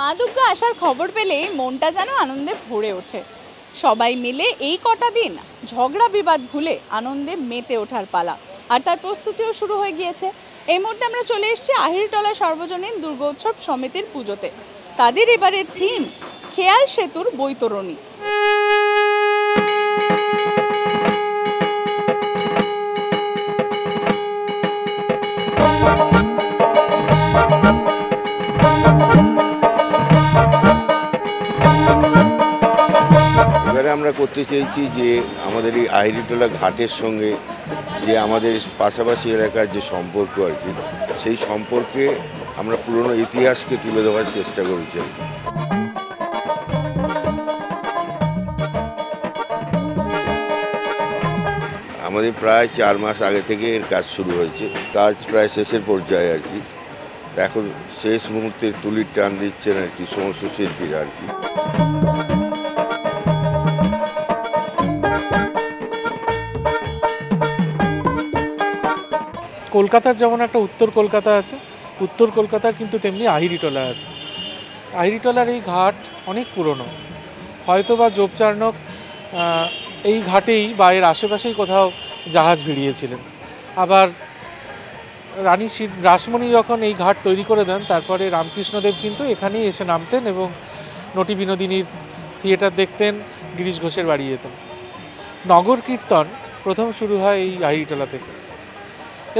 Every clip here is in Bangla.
মা দুর্গা আসার খবর পেলেই মনটা যেন আনন্দে ভরে ওঠে। সবাই মিলে এই কটা দিন ঝগড়া বিবাদ ভুলে আনন্দে মেতে ওঠার পালা, আর তার প্রস্তুতিও শুরু হয়ে গিয়েছে। এই মুহূর্তে আমরা চলে এসেছি আহিরিটোলা সর্বজনীন দুর্গোৎসব সমিতির পুজোতে। তাদের এবারের থিম খেয়াল সেতুর বৈতরণী। এবারে আমরা করতে চেয়েছি যে আমাদের এই আহিরিটোলা ঘাটের সঙ্গে যে আমাদের পাশাপাশি এলাকার যে সম্পর্ক আর কি, সেই সম্পর্কে আমরা পুরনো ইতিহাসকে তুলে ধরার চেষ্টা করেছি। আমাদের প্রায় 4 মাস আগে থেকে এর কাজ শুরু হয়েছে। কাজ প্রায় শেষের পর্যায়ে আর কি। এখন শেষ মুহূর্তে তুলির টান দিচ্ছেন আর কি সমস্ত শিল্পীরা আর কি। কলকাতার যেমন একটা উত্তর কলকাতা আছে, উত্তর কলকাতার কিন্তু তেমনি আহিরিটোলা আছে। আহিরিটোলার এই ঘাট অনেক পুরনো, হয়তো বা যোগচার্ণক এই ঘাটেই বা এর আশেপাশেই কোথাও জাহাজ ভিড়িয়েছিলেন। আবার রানী রাসমণি যখন এই ঘাট তৈরি করে দেন, তারপরে রামকৃষ্ণদেব কিন্তু এখানেই এসে নামতেন এবং নটি বিনোদিনীর থিয়েটার দেখতেন, গিরিশ ঘোষের বাড়ি যেতেন। নগর কীর্তন প্রথম শুরু হয় এই আহিরিটোলা থেকে।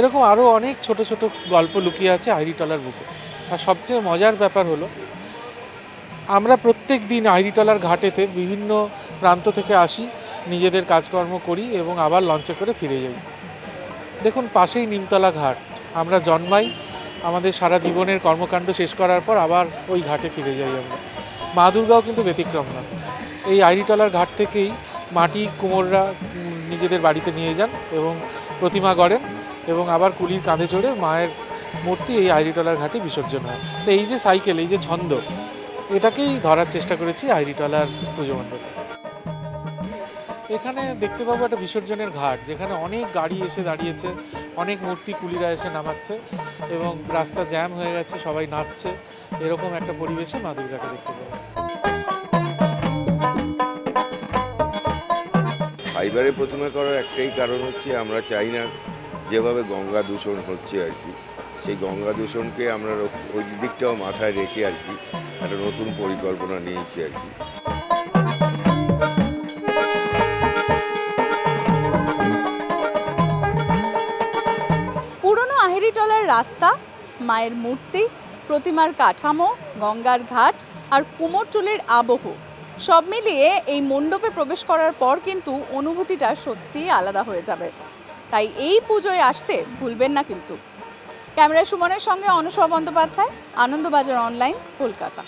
এরকম আরও অনেক ছোট ছোট গল্প লুকিয়ে আছে আহিরিটোলার বুকে। আর সবচেয়ে মজার ব্যাপার হলো, আমরা প্রত্যেক দিন আহিরিটোলার ঘাটেতে বিভিন্ন প্রান্ত থেকে আসি, নিজেদের কাজকর্ম করি এবং আবার লঞ্চে করে ফিরে যাই। দেখুন, পাশেই নিমতলা ঘাট। আমরা জন্মাই, আমাদের সারা জীবনের কর্মকাণ্ড শেষ করার পর আবার ওই ঘাটে ফিরে যাই আমরা। মা দুর্গাও কিন্তু ব্যতিক্রম না। এই আহিরিটোলার ঘাট থেকেই মাটি কুমোররা নিজেদের বাড়িতে নিয়ে যান এবং প্রতিমা গড়েন এবং আবার কুলির কাঁধে চড়ে মায়ের মূর্তি এই আহিরিটোলার ঘাটে বিসর্জন হয়। তো এই যে সাইকেল, এই যে ছন্দ, এটাকেই ধরার চেষ্টা করেছি আহিরিটোলার পুজো মণ্ডপে। এখানে দেখতে পাবো একটা বিসর্জনের ঘাট, যেখানে অনেক গাড়ি এসে দাঁড়িয়েছে, অনেক মূর্তি কুলিরা এসে নামাচ্ছে এবং রাস্তা জ্যাম হয়ে গেছে, সবাই নাচছে। এরকম একটা পরিবেশে মা দুর্গাকে দেখতে পাবো। ফাইবারে প্রতিমা করার একটাই কারণ হচ্ছে, আমরা চাই না যেভাবে গঙ্গা দূষণ হচ্ছে আর কি, সেই গঙ্গা দূষণকে আমরা ওই দিকটাও মাথায় রেখে আর কি একটা নতুন পরিকল্পনা নিয়েছি আর কি। পুরনো আহিরিটোলার রাস্তা, মায়ের মূর্তি, প্রতিমার কাঠামো, গঙ্গার ঘাট আর কুমোরটুলির আবহ, সব মিলিয়ে এই মণ্ডপে প্রবেশ করার পর কিন্তু অনুভূতিটা সত্যিই আলাদা হয়ে যাবে। তাই এই পুজোয় আসতে ভুলবেন না কিন্তু। ক্যামেরায় সুমনের সঙ্গে অনুসভা বন্দ্যোপাধ্যায়, আনন্দবাজার অনলাইন, কলকাতা।